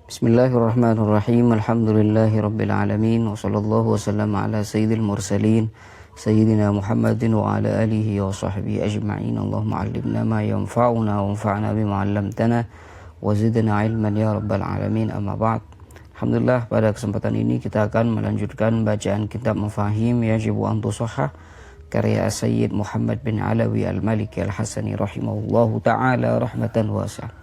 Bismillahirrahmanirrahim. Alhamdulillahirabbil alamin wa sallallahu wasallam ala sayyidil mursalin sayyidina Muhammadin wa ala alihi wa sahbihi ajma'in. Allahumma 'allimna ma yanfa'una wanfa'na bima 'allamtana wa zidna 'ilman ya rabbal alamin. Amma ba'd. Alhamdulillah, pada kesempatan ini kita akan melanjutkan bacaan kitab Mafahim Yajibu an Tusahhah karya Sayyid Muhammad bin Alawi Al-Maliki Al-Hasani rahimahullahu ta'ala rahmatan wasi'ah.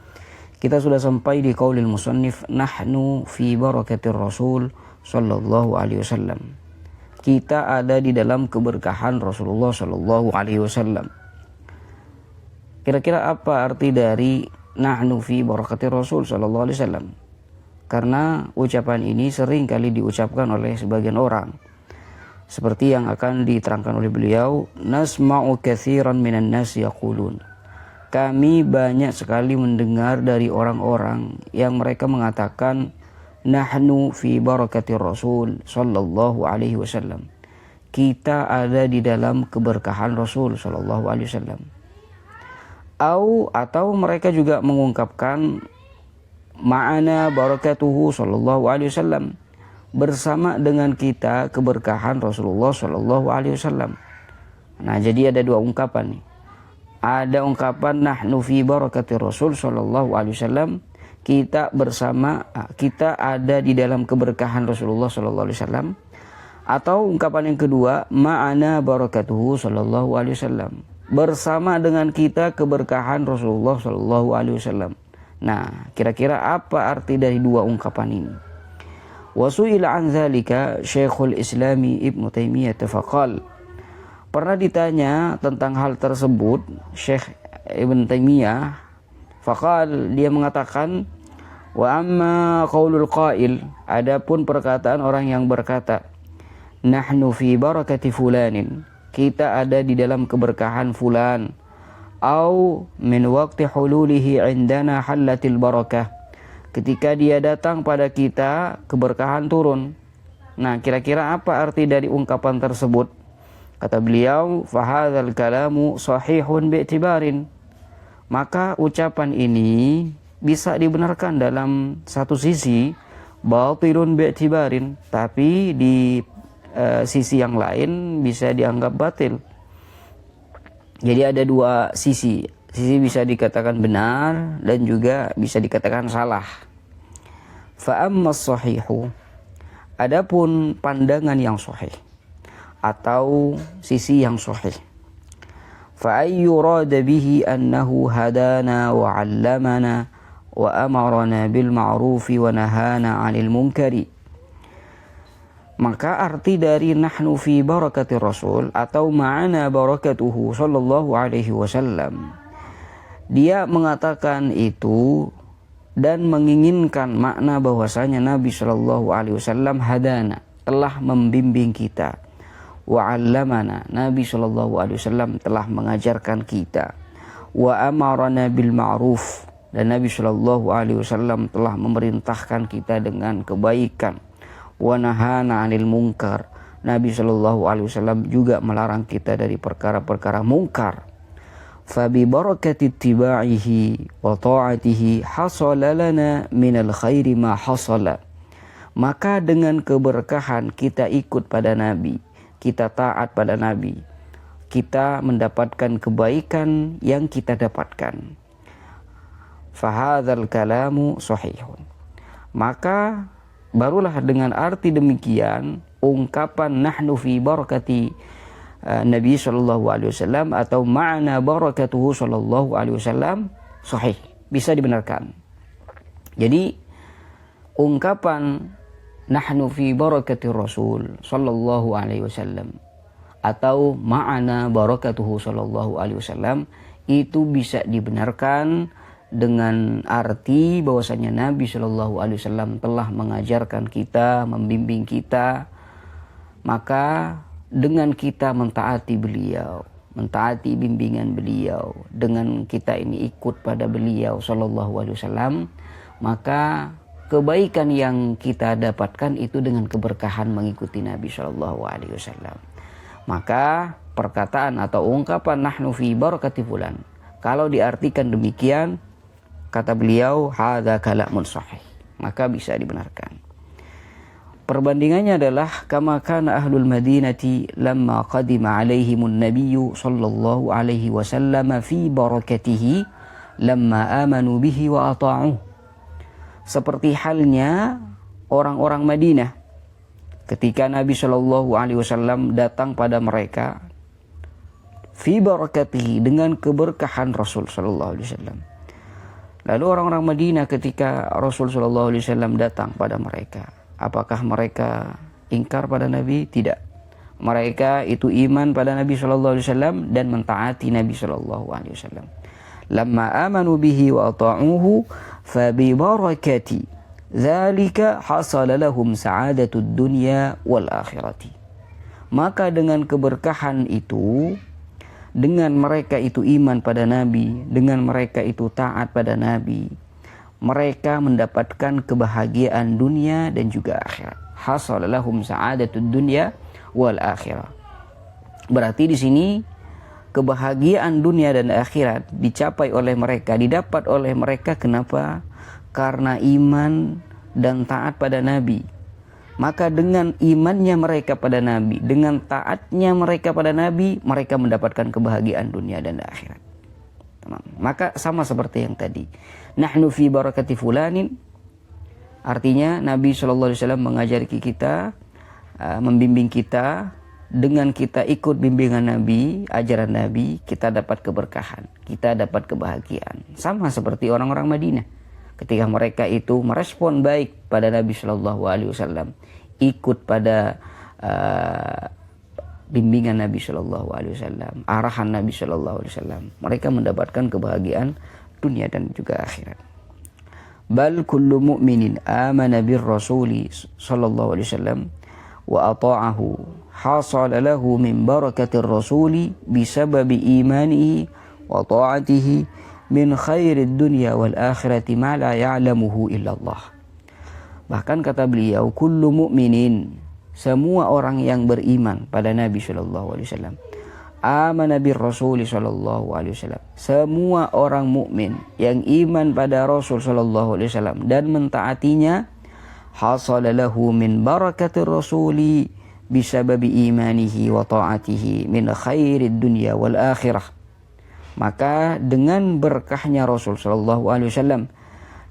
Kita sudah sampai di qaulil musannif, nahnu fi barakatir rasul sallallahu alaihi wasallam. Kita ada di dalam keberkahan Rasulullah sallallahu alaihi wasallam. Kira-kira apa arti dari nahnu fi barakatir rasul sallallahu alaihi wasallam? Karena ucapan ini sering kali diucapkan oleh sebagian orang. Seperti yang akan diterangkan oleh beliau, nasma'u katsiran minan nas yaqulun. Kami banyak sekali mendengar dari orang-orang yang mereka mengatakan nahnu fi barakatir rasul sallallahu alaihi wasallam. Kita ada di dalam keberkahan Rasul sallallahu alaihi wasallam. Atau mereka juga mengungkapkan ma'ana barakatuhu sallallahu alaihi wasallam, bersama dengan kita keberkahan Rasulullah sallallahu alaihi wasallam. Nah, jadi ada dua ungkapan nih. Ada ungkapan nahnu fi barakatir rasul sallallahu alaihi wasallam, kita bersama, kita ada di dalam keberkahan Rasulullah sallallahu alaihi wasallam. Atau ungkapan yang kedua, ma'ana barakatuhu sallallahu alaihi wasallam, bersama dengan kita keberkahan Rasulullah sallallahu alaihi wasallam. Nah, kira-kira apa arti dari dua ungkapan ini? Wasu'ila an dzalika Syekhul Islami Ibnu Taimiyah faqala. Pernah ditanya tentang hal tersebut Syekh Ibn Taimiyah, faqal, dia mengatakan, wa amma qaulul qail, adapun perkataan orang yang berkata nahnu fi barakati fulanin, kita ada di dalam keberkahan fulan, au min waqti hululihi indana hallatil barakah, ketika dia datang pada kita keberkahan turun. Nah, kira-kira apa arti dari ungkapan tersebut? Kata beliau, fahadzal kalamu sahihun bi'tibarin. Maka ucapan ini bisa dibenarkan dalam satu sisi, batilun bi'tibarin, tapi di sisi yang lain bisa dianggap batil. Jadi ada dua sisi. Sisi bisa dikatakan benar dan juga bisa dikatakan salah. Fa ammas sahihu, adapun pandangan yang sahih atau sisi yang sahih, fa ayyurada bihi annahu hadana wa 'allamana wa amarna bil ma'rufi wa nahana 'anil munkari. Maka arti dari nahnu fi barakatir rasul atau ma'ana barakatuhu sallallahu alaihi wasallam, dia mengatakan itu dan menginginkan makna bahwasanya Nabi sallallahu alaihi wasallam hadana, telah membimbing kita, wa 'allamana, Nabi sallallahu alaihi wasallam telah mengajarkan kita, wa amarana bil ma'ruf, dan Nabi sallallahu alaihi wasallam telah memerintahkan kita dengan kebaikan, wa nahana 'anil munkar, Nabi sallallahu alaihi wasallam juga melarang kita dari perkara-perkara mungkar. Fa bi barakati ittiba'ihi wa ta'atihi hasala lana minal khairi ma hasala. Maka dengan keberkahan kita ikut pada Nabi, kita taat pada Nabi, kita mendapatkan kebaikan yang kita dapatkan. Fahadzal kalamu sahihun. Maka barulah dengan arti demikian ungkapan nahnu fi barakati Nabi sallallahu alaihi wasallam atau ma'na barakatuhu sallallahu alaihi wasallam sahih, bisa dibenarkan. Jadi ungkapan nahnu fi barakatir rasul sallallahu alaihi wasallam atau ma'ana barakatuhu sallallahu alaihi wasallam itu bisa dibenarkan dengan arti bahwasanya Nabi sallallahu alaihi wasallam telah mengajarkan kita, membimbing kita. Maka dengan kita mentaati beliau, mentaati bimbingan beliau, dengan kita ini ikut pada beliau sallallahu alaihi wasallam, maka kebaikan yang kita dapatkan itu dengan keberkahan mengikuti Nabi sallallahu alaihi wasallam. Maka perkataan atau ungkapan nahnu fi barakati fulan, kalau diartikan demikian, kata beliau, hadza kalamun sahih. maka bisa dibenarkan. Perbandingannya adalah kama kana ahlul madinati lamma qadima alaihimun nabiyyu sallallahu alaihi wasallam fi barakatihi lamma amanu bihi wa ata'uh. Seperti halnya orang-orang Madinah ketika Nabi sallallahu alaihi wasallam datang pada mereka fi barakatihi, dengan keberkahan Rasul sallallahu alaihi wasallam. Lalu orang-orang Madinah ketika Rasul sallallahu alaihi wasallam datang pada mereka, apakah mereka ingkar pada Nabi? Tidak. Mereka itu iman pada Nabi sallallahu alaihi wasallam dan mentaati Nabi sallallahu alaihi wasallam. Lamma amanu bihi wa ata'uhu fa bi barakati dzalika hasala lahum sa'adatud dunya wal akhirati. Maka dengan keberkahan itu, dengan mereka itu iman pada Nabi, dengan mereka itu taat pada Nabi, mereka mendapatkan kebahagiaan dunia dan juga akhirat. Hasala lahum sa'adatud dunya wal akhirah. Berarti di sini kebahagiaan dunia dan akhirat dicapai oleh mereka, didapat oleh mereka. Kenapa? Karena iman dan taat pada Nabi. Maka dengan imannya mereka pada Nabi, dengan taatnya mereka pada Nabi, mereka mendapatkan kebahagiaan dunia dan akhirat. Maka sama seperti yang tadi. Nahnu fi barakati fulanin, artinya Nabi SAW mengajari kita, membimbing kita. Dengan kita ikut bimbingan Nabi, ajaran Nabi, kita dapat keberkahan, kita dapat kebahagiaan. Sama seperti orang-orang Madinah ketika mereka itu merespon baik pada Nabi SAW, ikut pada bimbingan Nabi SAW, arahan Nabi SAW, mereka mendapatkan kebahagiaan dunia dan juga akhirat. Bal kullu mu'minin amana bir rasuli sallallahu alaihi wasallam wa ata'ahu hasala lahu min barakatir rasuli bisababi imanihi wa ta'atihi min khairid dunya wal akhirati ma la ya'lamuhu illallah. Bahkan kata beliau, kullu mu'minin, semua orang yang beriman pada Nabi sallallahu alaihi wasallam, amana bir rasuli sallallahu alaihi wasallam, semua orang mukmin yang iman pada Rasul sallallahu alaihi wasallam dan mentaatinya, hasala lahu min barakatir rasuli bisababi imanihi wa ta'atihi min khairid dunya wal akhirah. Maka dengan berkahnya Rasul sallallahu alaihi wasallam,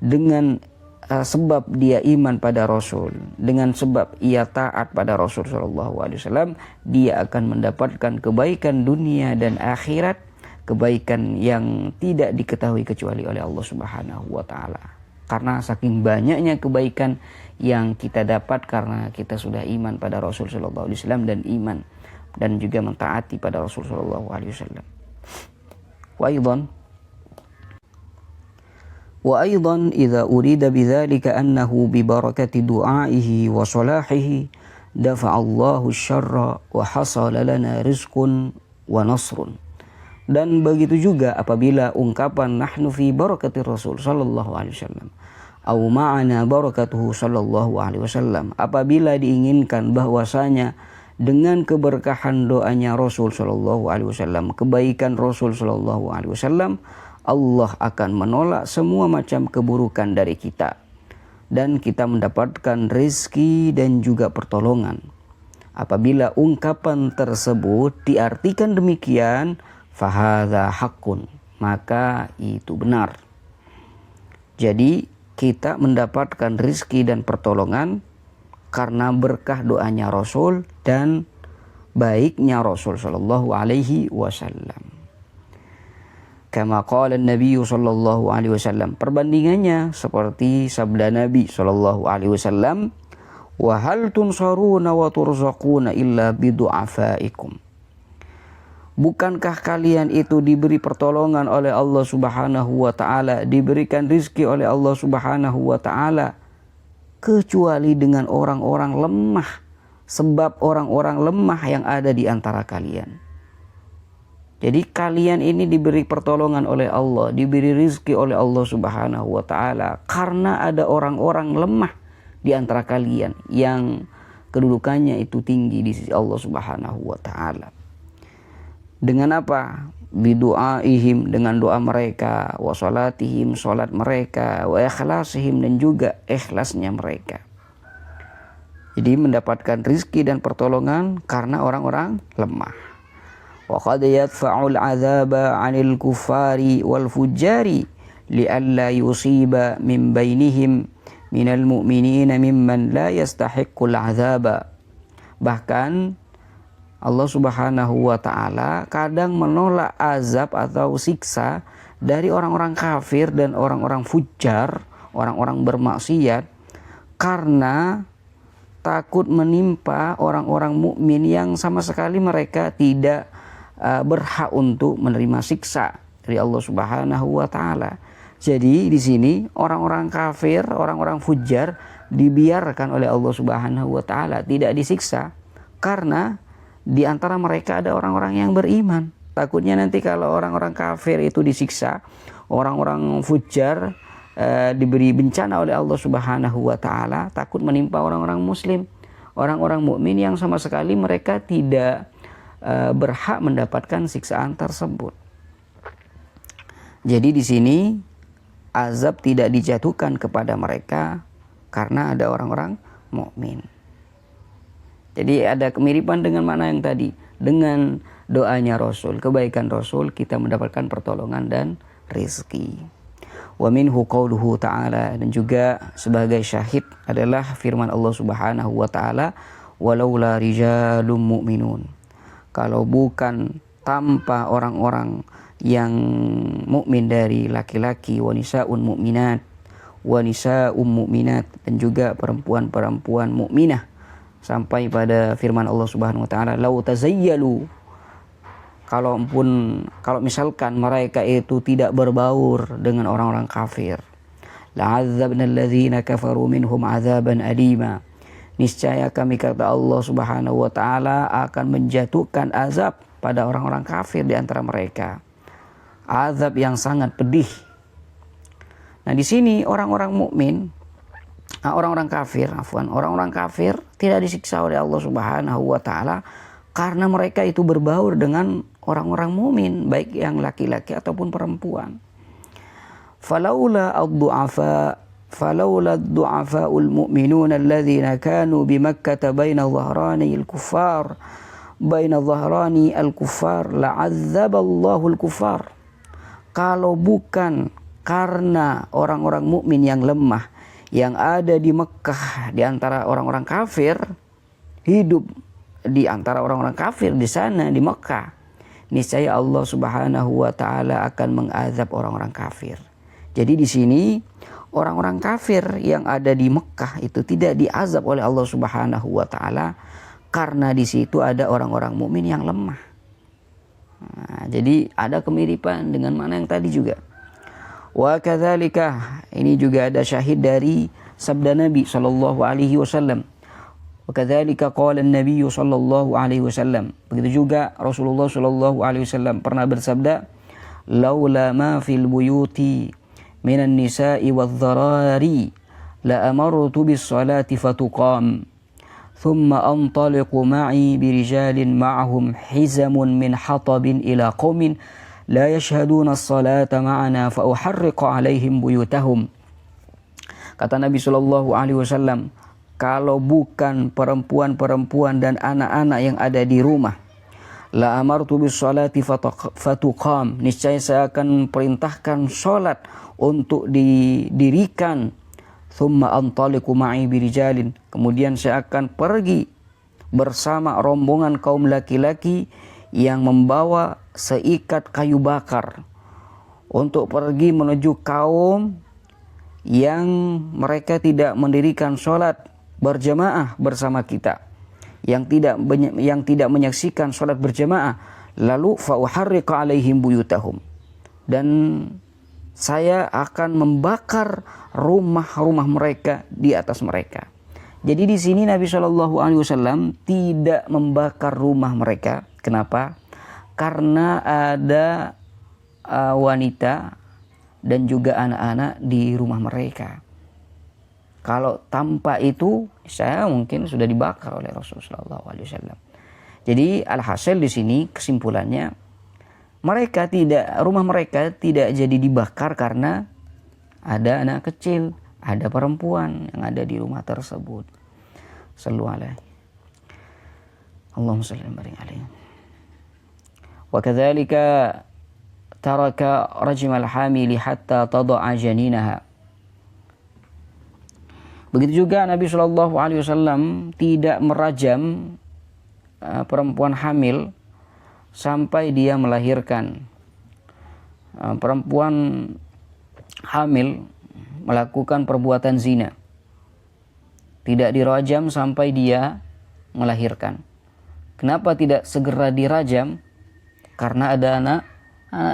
dengan sebab dia iman pada Rasul, dengan sebab ia taat pada Rasul sallallahu alaihi wasallam, dia akan mendapatkan kebaikan dunia dan akhirat, kebaikan yang tidak diketahui kecuali oleh Allah Subhanahu wa taala. Karena saking banyaknya kebaikan yang kita dapat karena kita sudah iman pada Rasul sallallahu alaihi wasallam dan iman dan juga mentaati pada Rasul sallallahu alaihi wasallam. Wa aidan idza urida bidzalika annahu bi barakati du'aihi wa salahihi dafa'a Allahu syarra wa hasala lana rizqun wa nasrun. Dan begitu juga apabila ungkapan nahnu fi barakati Rasul sallallahu alaihi wasallam au ma'ana barakatuhu sallallahu alaihi wasallam, apabila diinginkan bahwasanya dengan keberkahan doanya Rasul sallallahu alaihi wasallam, kebaikan Rasul sallallahu alaihi wasallam, Allah akan menolak semua macam keburukan dari kita dan kita mendapatkan rezeki dan juga pertolongan. Apabila ungkapan tersebut diartikan demikian, fahadza haqqun, maka itu benar. Jadi kita mendapatkan rezeki dan pertolongan karena berkah doanya Rasul dan baiknya Rasul sallallahu alaihi wasallam. Kama qala Nabi sallallahu alaihi wasallam, perbandingannya seperti sabda Nabi sallallahu alaihi wasallam, wa hal tunsaruna wa turzaquna illa bidu'afaikum. Bukankah kalian itu diberi pertolongan oleh Allah Subhanahu wa taala, diberikan rizki oleh Allah Subhanahu wa taala kecuali dengan orang-orang lemah, sebab orang-orang lemah yang ada di antara kalian. Jadi kalian ini diberi pertolongan oleh Allah, diberi rizki oleh Allah Subhanahu wa taala karena ada orang-orang lemah di antara kalian yang kedudukannya itu tinggi di sisi Allah Subhanahu wa taala. Dengan apa? bidu'aihim, dengan doa mereka, wa salatihim, salat mereka, wa ikhlasihim, dan juga ikhlasnya mereka. Jadi mendapatkan rizki dan pertolongan karena orang-orang lemah. Wa qad yadfa'ul 'adzaba 'anil kuffari wal fujjari li'alla yusiba min bainihim minal mu'minina mimman la yastahiqqul 'adzaba. Bahkan Allah Subhanahu wa ta'ala kadang menolak azab atau siksa dari orang-orang kafir dan orang-orang fujar, orang-orang bermaksiat, karena takut menimpa orang-orang mukmin yang sama sekali mereka tidak berhak untuk menerima siksa dari Allah Subhanahu wa ta'ala. Jadi di sini orang-orang kafir, orang-orang fujar dibiarkan oleh Allah Subhanahu wa ta'ala tidak disiksa karena di antara mereka ada orang-orang yang beriman. Takutnya nanti kalau orang-orang kafir itu disiksa, orang-orang fujar diberi bencana oleh Allah Subhanahu wa ta'ala, takut menimpa orang-orang muslim, orang-orang mukmin yang sama sekali mereka tidak berhak mendapatkan siksaan tersebut. Jadi di sini azab tidak dijatuhkan kepada mereka karena ada orang-orang mukmin. Jadi ada kemiripan dengan mana yang tadi, dengan doanya Rasul, kebaikan Rasul, kita mendapatkan pertolongan dan rizki. Wa minhu qauluhu ta'ala, dan juga sebagai syahid adalah firman Allah Subhanahu wa ta'ala, walaula rijalun mu'minun. Kalau bukan tanpa orang-orang yang mukmin dari laki-laki, wa nisaun mu'minat, dan juga perempuan-perempuan mukminah, sampai pada firman Allah Subhanahu wa ta'ala, lau tazayyalu, kalau misalkan mereka itu tidak berbaur dengan orang-orang kafir, la'adzabna alladzina kafaru minhum 'adzaban alima, niscaya kami, kata Allah Subhanahu wa ta'ala, akan menjatuhkan azab pada orang-orang kafir di antara mereka, azab yang sangat pedih. Nah di sini orang-orang kafir tidak disiksa oleh Allah Subhanahu wa ta'ala karena mereka itu berbaur dengan orang-orang mukmin, baik yang laki-laki ataupun perempuan. Falaula ad-du'afa'ul mu'minuna alladhina kanu bi Makkah baina dhahrani al-kuffar la'adzaballahu al-kuffar. Kalau bukan karena orang-orang mukmin yang lemah yang ada di Mekah di antara orang-orang kafir, hidup di antara orang-orang kafir di sana di Mekah, niscaya Allah Subhanahu wa ta'ala akan mengazab orang-orang kafir. Jadi di sini orang-orang kafir yang ada di Mekah itu tidak diazab oleh Allah Subhanahu wa ta'ala karena di situ ada orang-orang mukmin yang lemah. Nah, jadi ada kemiripan dengan mana yang tadi juga. Wa kadzalika, ini juga ada syahid dari sabda Nabi sallallahu alaihi wasallam. Wa kadzalika qala an-nabiy sallallahu alaihi wasallam. Begitu juga Rasulullah sallallahu alaihi wasallam pernah bersabda, laula ma fil buyuti minan nisa'i wadh-dharari la amartu bis salati fatuqam thumma antaliqu ma'i birijalin ma'ahum hizamun min hatabin ila qaumin la yashhaduna as-salata ma'ana fa uharriqu 'alaihim buyutahum. Kata Nabi sallallahu alaihi wasallam, kalau bukan perempuan-perempuan dan anak-anak yang ada di rumah, la amartu bis salati fatuqam, niscaya saya akan perintahkan salat untuk didirikan. Thumma antaliqu ma'i birijalin, kemudian saya akan pergi bersama rombongan kaum laki-laki yang membawa seikat kayu bakar untuk pergi menuju kaum yang mereka tidak mendirikan sholat berjamaah bersama kita, yang tidak menyaksikan sholat berjamaah. Lalu fa'uharriqu alaihim buyutahum, dan saya akan membakar rumah-rumah mereka di atas mereka. Jadi di sini Nabi Shallallahu Alaihi Wasallam tidak membakar rumah mereka. Kenapa? Karena ada wanita dan juga anak-anak di rumah mereka. Kalau tanpa itu, saya mungkin sudah dibakar oleh Rasulullah Shallallahu Alaihi Wasallam. Jadi alhasil di sini kesimpulannya, Rumah mereka tidak jadi dibakar karena ada anak kecil, ada perempuan yang ada di rumah tersebut. Sallu alaihi. Allahumma shalli alaihi. Wa kadzalika taraka rajmal hamili hatta tada'a janinaha. Begitu juga Nabi Shallallahu Alaihi Wasallam tidak merajam perempuan hamil sampai dia melahirkan. Perempuan hamil melakukan perbuatan zina, tidak dirajam sampai dia melahirkan. Kenapa tidak segera dirajam? Karena ada anak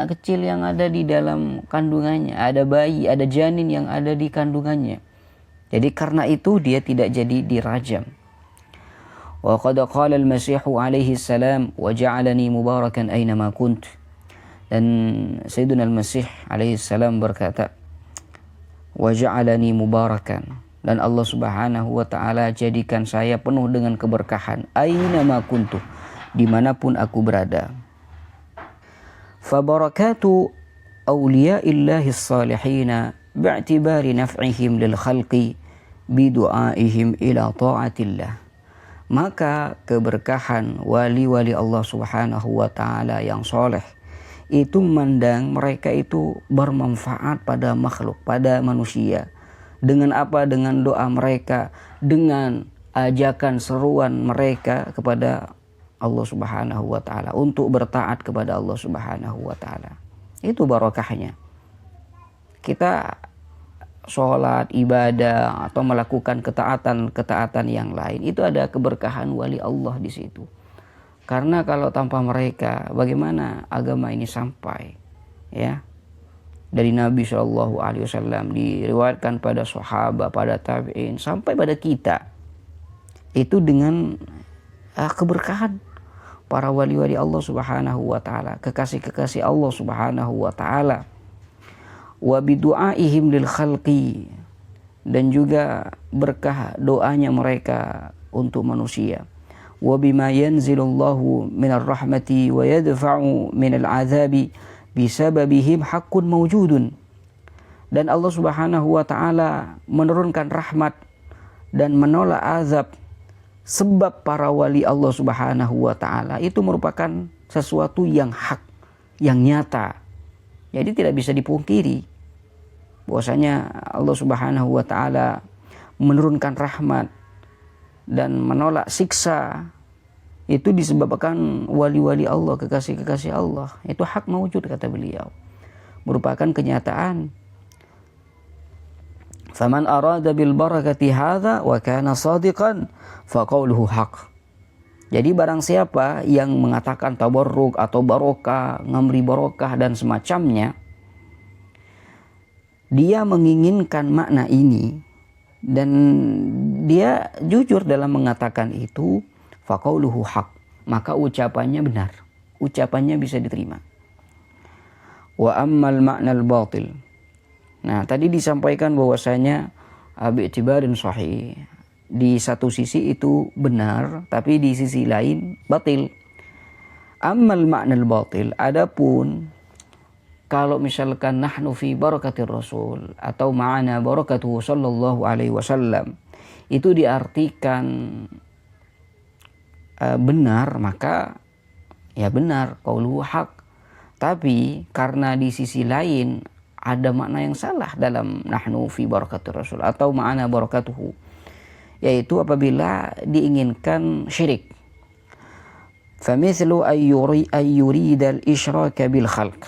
kecil yang ada di dalam kandungannya, ada bayi, ada janin yang ada di kandungannya. Jadi karena itu dia tidak jadi dirajam. Wa qad qala al-Masih alaihi salam wa ja'alani mubarakan aina ma kunt. Dan Sayyidina al-Masih alaihi salam berkata, wa ja'alani mubarakan, dan Allah Subhanahu wa taala jadikan saya penuh dengan keberkahan, aina ma kuntu, dimanapun aku berada. Fa barakatu awliyaillahi as-salihina bi'tibari naf'ihim lil khalqi bidu'aihim ila ta'atillah. Maka keberkahan wali-wali Allah Subhanahu wa taala yang soleh itu memandang mereka itu bermanfaat pada makhluk, pada manusia. Dengan apa? Dengan doa mereka, dengan ajakan seruan mereka kepada Allah Subhanahu wa taala untuk bertaat kepada Allah Subhanahu wa taala. Itu barakahnya. Kita sholat, ibadah, atau melakukan ketaatan yang lain, itu ada keberkahan wali Allah di situ. Karena kalau tanpa mereka, bagaimana agama ini sampai? Ya, dari Nabi Shallallahu Alaihi Wasallam diriwayatkan pada sahabat, pada tabi'in, sampai pada kita, itu dengan keberkahan para wali-wali Allah Subhanahu wa taala, kekasih-kekasih Allah Subhanahu wa taala. Wa bidu'aihim lil khalqi, dan juga berkah doanya mereka untuk manusia. Wa bima yanzilullahu minar rahmati wa yadfa'u minal azabi bisababihim haqqun mawjudun. Dan Allah Subhanahu wa taala menurunkan rahmat dan menolak azab sebab para wali Allah Subhanahu wa taala itu merupakan sesuatu yang hak, yang nyata. Jadi tidak bisa dipungkiri bahwasanya Allah Subhanahu wa taala menurunkan rahmat dan menolak siksa itu disebabkan wali-wali Allah, kekasih-kekasih Allah. Itu hak mawjud, kata beliau, merupakan kenyataan. Faman arada bil barakati hadza wa kana shadiqan fa qawluhu haq. Jadi barang siapa yang mengatakan tabarruk atau barokah, memberi barokah dan semacamnya, dia menginginkan makna ini dan dia jujur dalam mengatakan itu, faqauluhu haq, maka ucapannya benar, ucapannya bisa diterima. Wa ammal ma'nal batil. Nah, tadi disampaikan bahwasanya bi'tibarin sahih, di satu sisi itu benar, tapi di sisi lain batil. Ammal ma'nal batil, adapun kalau misalkan nahnu fi barakatir rasul atau ma'ana barakatuhu sallallahu alaihi wasallam, itu diartikan benar, maka ya benar, qauluhu haq. Tapi karena di sisi lain ada makna yang salah dalam nahnu fi barakatir rasul atau ma'ana barakatuhu, yaitu apabila diinginkan syirik. Famithlu ayyurida al-isyraka bil khalq.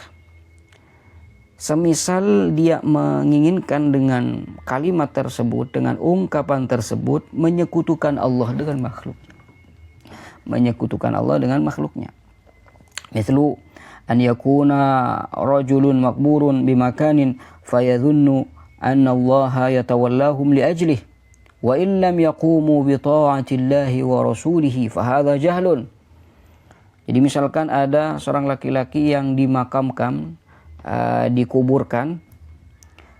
Semisal dia menginginkan dengan kalimat tersebut, dengan ungkapan tersebut, menyekutukan Allah dengan makhluk. Menyekutukan Allah dengan makhluknya. Mithlu an yakuna rajulun makburun bimakanin fayadhunnu anna Allah yatawallahum li ajlih wa in lam yaqumu bi ta'atillahi wa rasulihi fahadha jahlun. Jadi misalkan ada seorang laki-laki yang dimakamkan, dikuburkan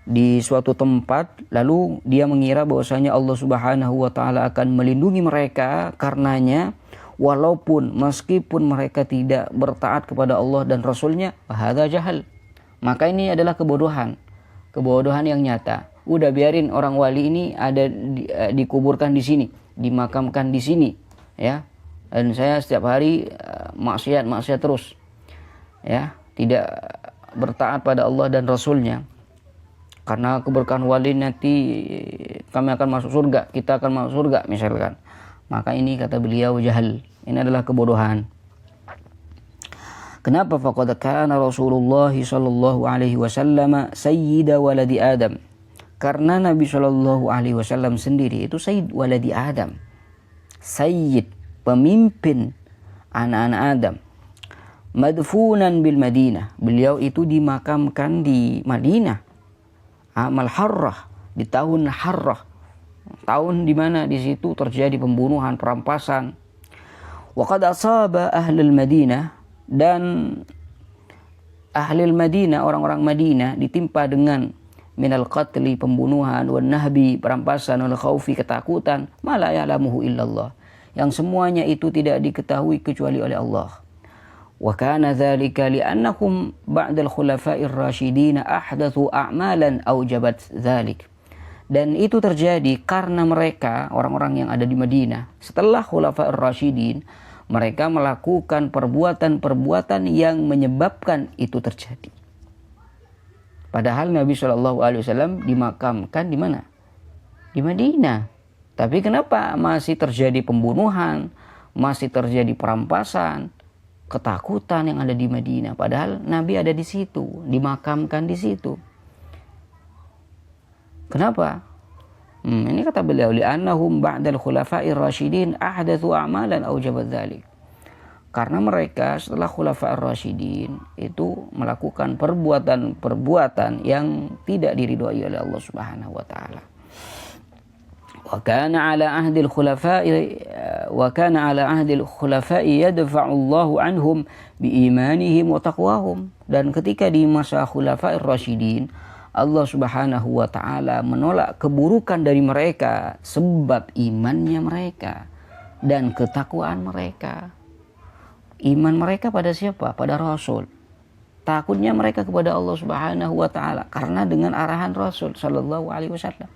di suatu tempat, lalu dia mengira bahwasanya Allah Subhanahu wa taala akan melindungi mereka karenanya, walaupun meskipun mereka tidak bertaat kepada Allah dan Rasulnya, hadza jahal. Maka ini adalah kebodohan yang nyata. Udah biarin orang wali ini ada dikuburkan di sini, dimakamkan di sini, ya. Dan saya setiap hari maksiat terus, ya, tidak bertaat pada Allah dan Rasulnya. Karena keberkahan wali nanti kami akan masuk surga, kita akan masuk surga misalkan. Maka ini kata beliau jahal. Ini adalah kebodohan. Kenapa? Faqad kana Rasulullah sallallahu alaihi wasallam sayyida waladi Adam. Karena Nabi sallallahu alaihi wasallam sendiri itu sayyid waladi Adam. Sayyid, pemimpin anak-anak Adam. Madfunan bil Madinah. Beliau itu dimakamkan di Madinah. Amal Harrah, di tahun Harrah, tahun di mana di situ terjadi pembunuhan, perampasan. Wa qad asaba ahlul Madinah, dan ahlul Madinah, orang-orang Madinah ditimpa dengan minal qatli, pembunuhan, wan nahbi, perampasan, wal khaufi, ketakutan, ma la ya'lamuhu illallah, yang semuanya itu tidak diketahui kecuali oleh Allah. Wa kana dzalika li'annahum ba'dal khulafa'ir rasyidin ahdatsu a'malan aujabat dzalik. Dan itu terjadi karena mereka, orang-orang yang ada di Madinah, setelah khulafa'ir rasyidin, mereka melakukan perbuatan-perbuatan yang menyebabkan itu terjadi. Padahal Nabi SAW dimakamkan di mana? Di Madinah. Tapi kenapa masih terjadi pembunuhan, masih terjadi perampasan, ketakutan yang ada di Madinah? Padahal Nabi ada di situ, dimakamkan di situ. Kenapa? Ini kata beliau, li'annahum ba'dal khulafa'ir rasyidin ahdatsu a'malan aujabat dzalik. Karena mereka setelah khulafa'ir rasyidin itu melakukan perbuatan-perbuatan yang tidak diridhoi oleh Allah Subhanahu wa taala. Wa kana ala ahdil khulafa'i yadfa'u Allahu anhum biimanihim wa taqwahum. Dan ketika di masa khulafa'ir rasyidin, Allah Subhanahu wa taala menolak keburukan dari mereka sebab imannya mereka dan ketakwaan mereka. Iman mereka pada siapa? Pada Rasul. Takutnya mereka kepada Allah Subhanahu wa taala karena dengan arahan Rasul sallallahu alaihi wasallam.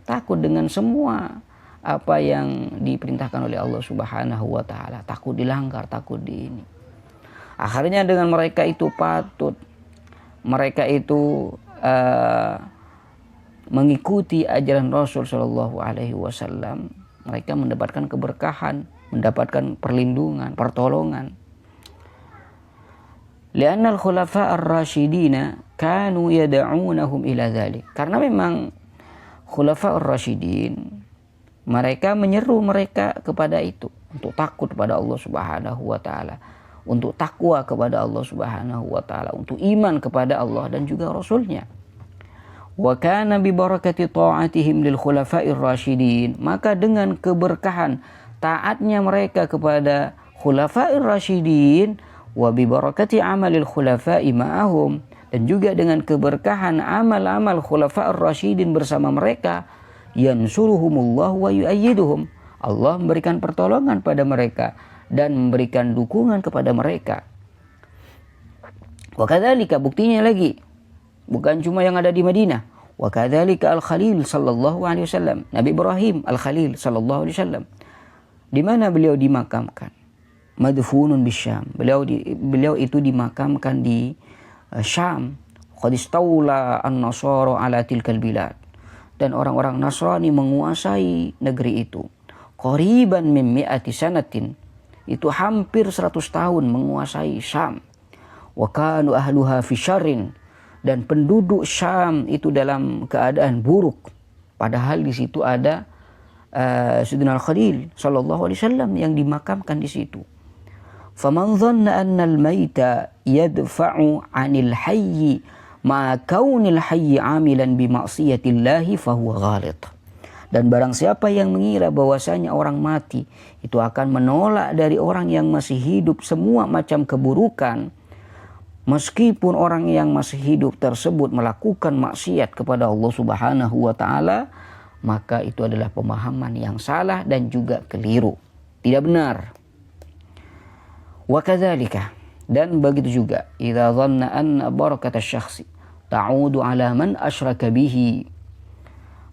Takut dengan semua apa yang diperintahkan oleh Allah Subhanahu wa taala, takut dilanggar, takut di ini. Akhirnya dengan mereka itu patut, mereka itu mengikuti ajaran Rasul sallallahu alaihi wasallam, mereka mendapatkan keberkahan, mendapatkan perlindungan, pertolongan. Li'anna al-khulafa' ar-rasyidina kanu yad'unahum ila dzalik. Karena memang khulafa' ar-rasyidin mereka menyeru mereka kepada itu, untuk takut kepada Allah Subhanahu wa taala, untuk takwa kepada Allah Subhanahu wa taala, untuk iman kepada Allah dan juga Rasulnya. Wa kana bi barakati ta'atihim lil khulafa'ir rasyidin, maka dengan keberkahan taatnya mereka kepada khulafa'ir rasyidin, wa bi barakati amalil khulafa'i ma'ahum, dan juga dengan keberkahan amal-amal khulafa'ir rasyidin bersama mereka, yansuruhumullah wa yu'ayyiduhum, Allah memberikan pertolongan pada mereka dan memberikan dukungan kepada mereka. Wa kadzalika, buktinya lagi, bukan cuma yang ada di Madinah. Wa kadzalika al-Khalil sallallahu alaihi wasallam, Nabi Ibrahim al-Khalil sallallahu alaihi wasallam, di mana beliau dimakamkan? Madfunun bisyam. Beliau itu dimakamkan di Syam. Qad istawla an-nasara ala tilkal bilad. Dan orang-orang Nasrani menguasai negeri itu. Qariban min mi'ati sanatin. Itu hampir 100 tahun menguasai Syam. Wa kanu ahluha fi syarrin. Dan penduduk Syam itu dalam keadaan buruk. Padahal di situ ada Sayyidina Al-Khalil sallallahu alaihi wasallam yang dimakamkan di situ. Faman dhanna anna al-maita yadfa'u 'anil hayyi ma kaunil hayyi 'amilan bi ma'siyatillahi fahuwa ghalit. Dan barang siapa yang mengira bahwasanya orang mati itu akan menolak dari orang yang masih hidup semua macam keburukan, meskipun orang yang masih hidup tersebut melakukan maksiat kepada Allah Subhanahu wa taala, maka itu adalah pemahaman yang salah dan juga keliru. tidak benar. Wa kadzalika, dan begitu juga, idza dhanna anna barakata syakhsi ta'udu ala man asyraka bihi.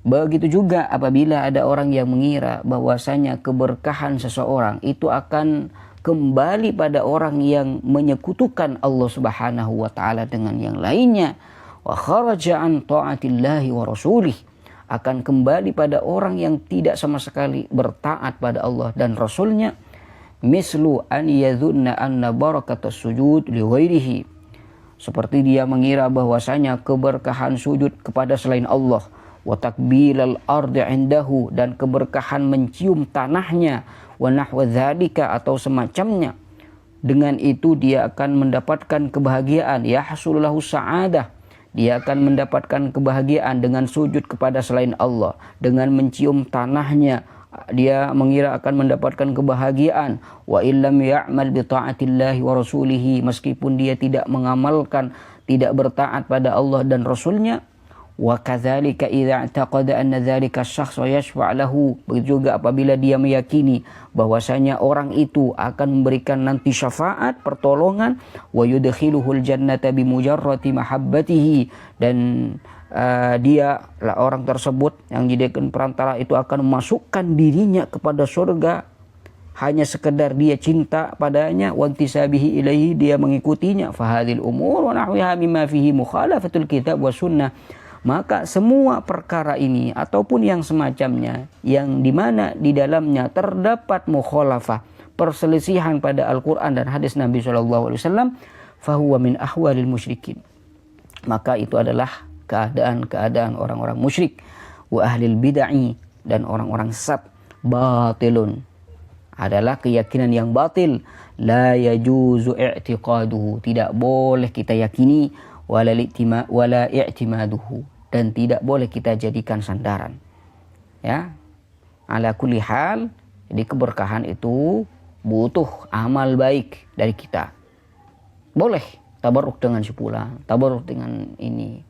Begitu juga apabila ada orang yang mengira bahwasanya keberkahan seseorang itu akan kembali pada orang yang menyekutukan Allah Subhanahu wa taala dengan yang lainnya, wa kharaja an ta'atillahi wa rasulih, akan kembali pada orang yang tidak sama sekali bertaat pada Allah dan Rasulnya. Mislu an yadhunna anna barakatus sujud li ghairihi, seperti dia mengira bahwasanya keberkahan sujud kepada selain Allah, wa takbilal ardi indahu, dan keberkahan mencium tanahnya, wa nahwa dzalika, atau semacamnya. Dengan itu dia akan mendapatkan kebahagiaan, yahsululahu sa'adah, dia akan mendapatkan kebahagiaan dengan sujud kepada selain Allah, dengan mencium tanahnya dia mengira akan mendapatkan kebahagiaan. Wa illam ya'mal bi ta'atillahi wa rasulihi, meskipun dia tidak mengamalkan, tidak bertaat pada Allah dan Rasulnya. Wa kadzalika idza i'taqada anna dzalika asy-syakhs yashfa' lahu, begitu juga apabila dia meyakini bahwasanya orang itu akan memberikan nanti syafaat, pertolongan, wa yudkhiluhul jannata bi mujarrati mahabbatihi, dan dia lah orang tersebut yang dijadikan perantara itu akan memasukkan dirinya kepada surga hanya sekedar dia cinta padanya, wa intisabihi ilaihi, dia mengikutinya. Fahadhil umur wa nahwiha mimma fihi mukhalafatul kitab wa sunnah, maka semua perkara ini ataupun yang semacamnya yang dimana di dalamnya terdapat mukhalafah, perselisihan pada Al-Quran dan hadis Nabi SAW, fahuwa min ahwalil musyrikin, maka itu adalah keadaan orang-orang musyrik, wa ahlil bid'ah, dan orang-orang sesat. Batilun, adalah keyakinan yang batil, la yajuzu i'tiqaduhu, tidak boleh kita yakini, wala i'timaduhu, dan tidak boleh kita jadikan sandaran. Ya, ala kulli hal, jadi keberkahan itu butuh amal baik dari kita. Boleh tabarruk dengan sepulang, tabarruk dengan ini,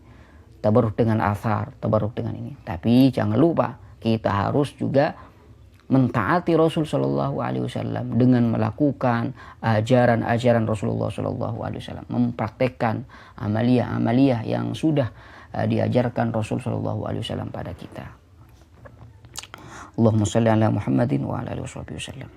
tabarruk dengan athar, tabarruk dengan ini. Tapi jangan lupa kita harus juga mentaati Rasul Shallallahu Alaihi Wasallam dengan melakukan ajaran-ajaran Rasulullah Shallallahu Alaihi Wasallam, mempraktekkan amalia-amalia yang sudah diajarkan Rasul Shallallahu Alaihi Wasallam pada kita. Allahumma shalli ala Muhammadin wa ala alihi wasallam.